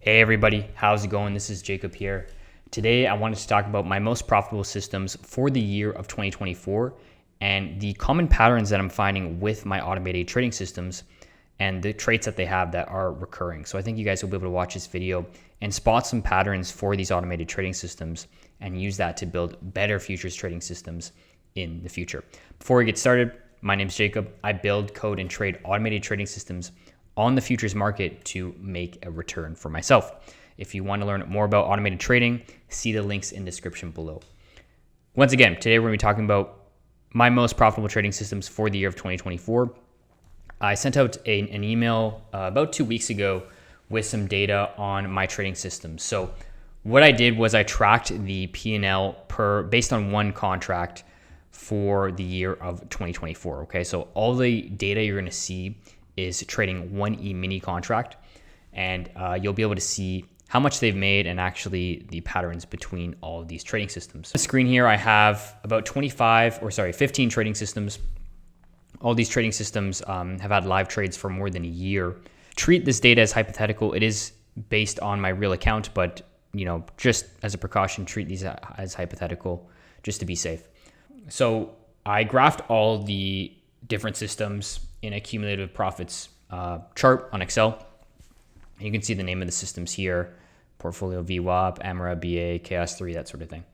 Hey everybody, how's it going? This is Jacob here. Today I wanted to talk about my most profitable systems for the year of 2024 and the common patterns that I'm finding with my automated trading systems and the traits that they have that are recurring. So I think you guys will be able to watch this video and spot some patterns for these automated trading systems and use that to build better futures trading systems in the future. Before we get started, my name is Jacob. I build, code, and trade automated trading systems on the futures market to make a return for myself. If you want to learn more about automated trading, see the links in the description below. Once again, today we're going to be talking about my most profitable trading systems for the year of 2024. I sent out an email about 2 weeks ago with some data on my trading systems. So what I did was I tracked the P&L based on one contract for the year of 2024. Okay, so all the data you're going to see is trading one E-mini contract, and you'll be able to see how much they've made and actually the patterns between all of these trading systems. On the screen here, I have about 15 trading systems. All these trading systems have had live trades for more than a year. Treat this data as hypothetical. It is based on my real account, but just as a precaution, treat these as hypothetical just to be safe. So I graphed all the different systems in a cumulative profits chart on Excel. And you can see the name of the systems here: Portfolio VWAP, Amara, BA, Chaos 3, that sort of thing.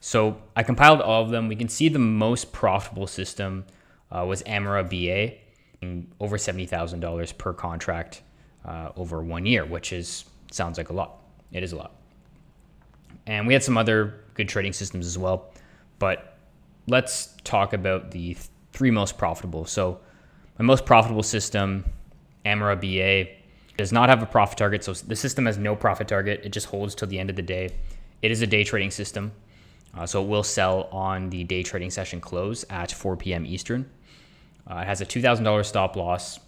So I compiled all of them. We can see the most profitable system was Amara BA, over $70,000 per contract over 1 year, which sounds like a lot. It is a lot. And we had some other good trading systems as well, but let's talk about the three most profitable. So my most profitable system, Amara BA, does not have a profit target. So the system has no profit target. It just holds till the end of the day. It is a day trading system. So it will sell on the day trading session close at 4 p.m. Eastern. It has a $2,000 stop loss,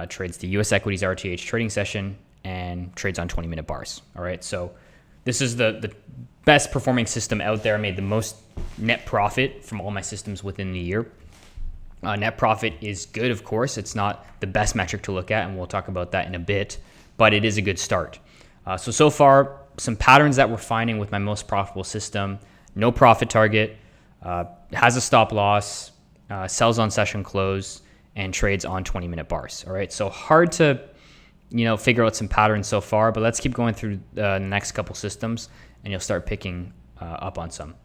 trades the US equities RTH trading session, and trades on 20-minute bars. All right. So this is the best performing system out there. I made the most net profit from all my systems within the year. Net profit is good, of course. It's not the best metric to look at, and we'll talk about that in a bit, but it is a good start. So far, some patterns that we're finding with my most profitable system: no profit target, has a stop loss, sells on session close, and trades on 20-minute bars. All right, so hard to figure out some patterns so far, but let's keep going through the next couple systems, and you'll start picking up on some.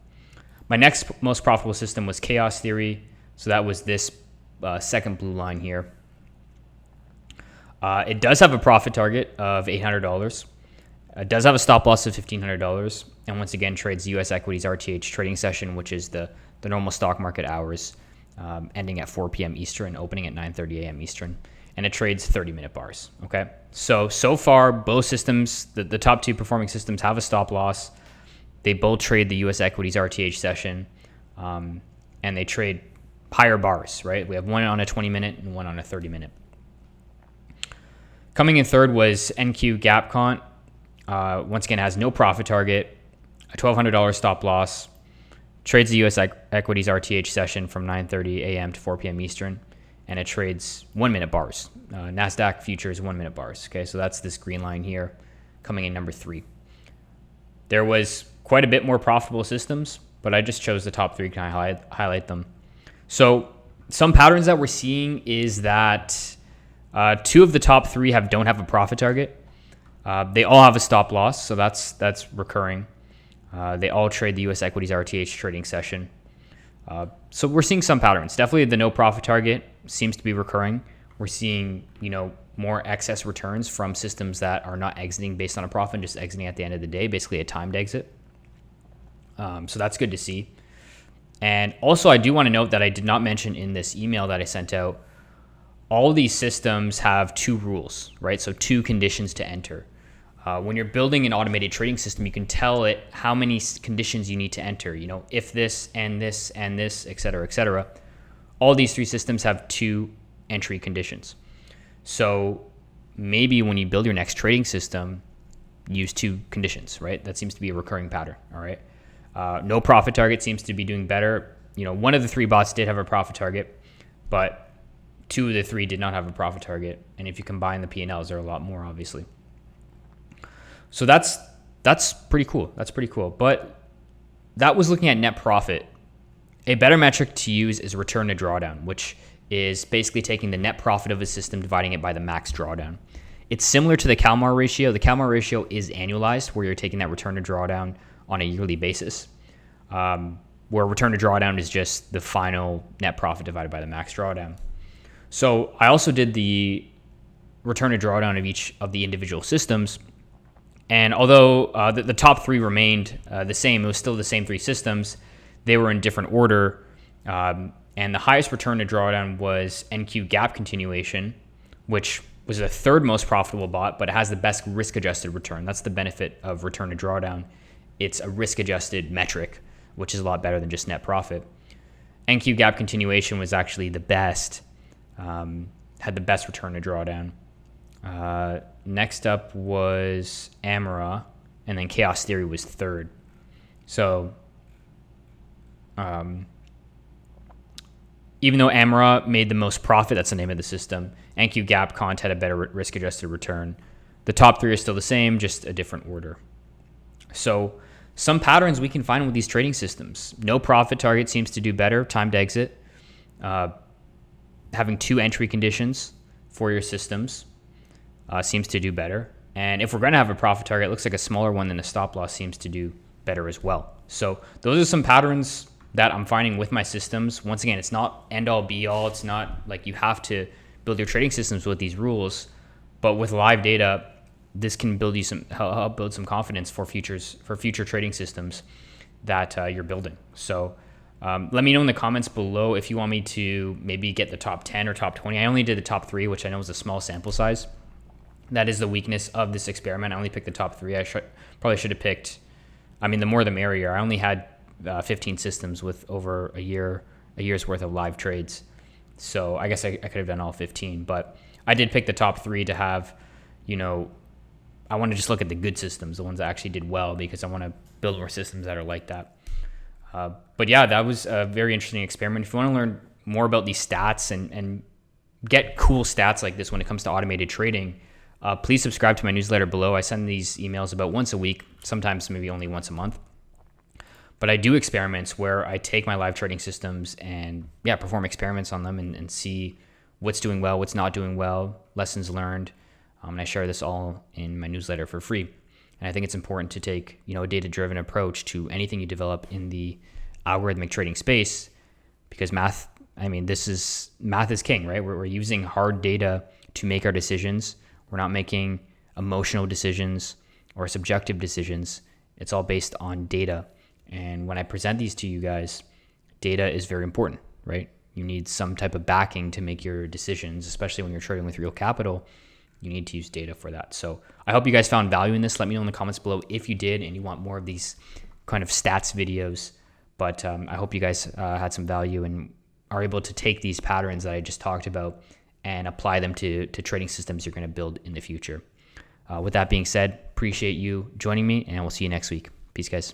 My next most profitable system was Chaos Theory. So that was this second blue line here. It does have a profit target of $800. It does have a stop loss of $1,500. And once again, trades US equities RTH trading session, which is the normal stock market hours, ending at 4 p.m. Eastern, opening at 9:30 a.m. Eastern. And it trades 30-minute bars. Okay. So far, both systems, the top two performing systems, have a stop loss. They both trade the US equities RTH session, and they trade higher bars, right? We have one on a 20-minute and one on a 30-minute. Coming in third was NQ GapCont. Once again, has no profit target, a $1,200 stop loss, trades the US equities RTH session from 9:30 a.m. to 4 p.m. Eastern, and it trades 1-minute bars. NASDAQ futures 1-minute bars. Okay, so that's this green line here, coming in number 3. There was quite a bit more profitable systems, but I just chose the top 3 to highlight them. So some patterns that we're seeing is that 2 of the top 3 don't have a profit target. They all have a stop loss, so that's recurring. They all trade the US equities RTH trading session. So we're seeing some patterns. Definitely the no profit target seems to be recurring. We're seeing more excess returns from systems that are not exiting based on a profit, just exiting at the end of the day, basically a timed exit. So that's good to see. And also, I do want to note that I did not mention in this email that I sent out, all these systems have 2 rules, right? So 2 conditions to enter. When you're building an automated trading system, you can tell it how many conditions you need to enter, if this, and this, and this, et cetera, et cetera. All these 3 systems have 2 entry conditions. So maybe when you build your next trading system, use 2 conditions, right? That seems to be a recurring pattern, all right? No profit target seems to be doing better. One of the 3 bots did have a profit target, but 2 of the 3 did not have a profit target. And if you combine the P&Ls, there are a lot more, obviously. So that's pretty cool. That's pretty cool. But that was looking at net profit. A better metric to use is return to drawdown, which is basically taking the net profit of a system, dividing it by the max drawdown. It's similar to the Kalmar ratio. The Kalmar ratio is annualized, where you're taking that return to drawdown on a yearly basis, where return to drawdown is just the final net profit divided by the max drawdown. So I also did the return to drawdown of each of the individual systems. And although the top three remained the same, it was still the same three systems. They were in different order. And the highest return to drawdown was NQ Gap Continuation, which was the third most profitable bot, but it has the best risk-adjusted return. That's the benefit of return to drawdown. It's a risk-adjusted metric, which is a lot better than just net profit. NQ Gap Continuation was actually the best, had the best return to drawdown. Next up was Amara, and then Chaos Theory was third. So even though Amara made the most profit, that's the name of the system, NQ Gap Cont had a better risk-adjusted return. The top three are still the same, just a different order. So some patterns we can find with these trading systems. No profit target seems to do better, timed exit. Having 2 entry conditions for your systems seems to do better. And if we're going to have a profit target, it looks like a smaller one than a stop loss seems to do better as well. So those are some patterns that I'm finding with my systems. Once again, it's not end all be all. It's not like you have to build your trading systems with these rules, but with live data, this can build you help build some confidence for future trading systems that you're building. So let me know in the comments below if you want me to maybe get the top 10 or top 20. I only did the top 3, which I know is a small sample size. That is the weakness of this experiment. I only picked the top 3. I probably should have picked, the more the merrier. I only had 15 systems with over a year's worth of live trades. So I guess I could have done all 15, but I did pick the top 3 to have, I want to just look at the good systems, the ones that actually did well, because I want to build more systems that are like that. But yeah, that was a very interesting experiment. If you want to learn more about these stats and get cool stats like this when it comes to automated trading, please subscribe to my newsletter below. I send these emails about once a week, sometimes maybe only once a month. But I do experiments where I take my live trading systems and perform experiments on them and see what's doing well, what's not doing well, lessons learned. And I share this all in my newsletter for free. And I think it's important to take, a data-driven approach to anything you develop in the algorithmic trading space, because math is king, right? We're using hard data to make our decisions. We're not making emotional decisions or subjective decisions. It's all based on data. And when I present these to you guys, data is very important, right? You need some type of backing to make your decisions, especially when you're trading with real capital. You need to use data for that. So I hope you guys found value in this. Let me know in the comments below if you did and you want more of these kind of stats videos. But I hope you guys had some value and are able to take these patterns that I just talked about and apply them to trading systems you're going to build in the future. With that being said, appreciate you joining me, and we'll see you next week. Peace, guys.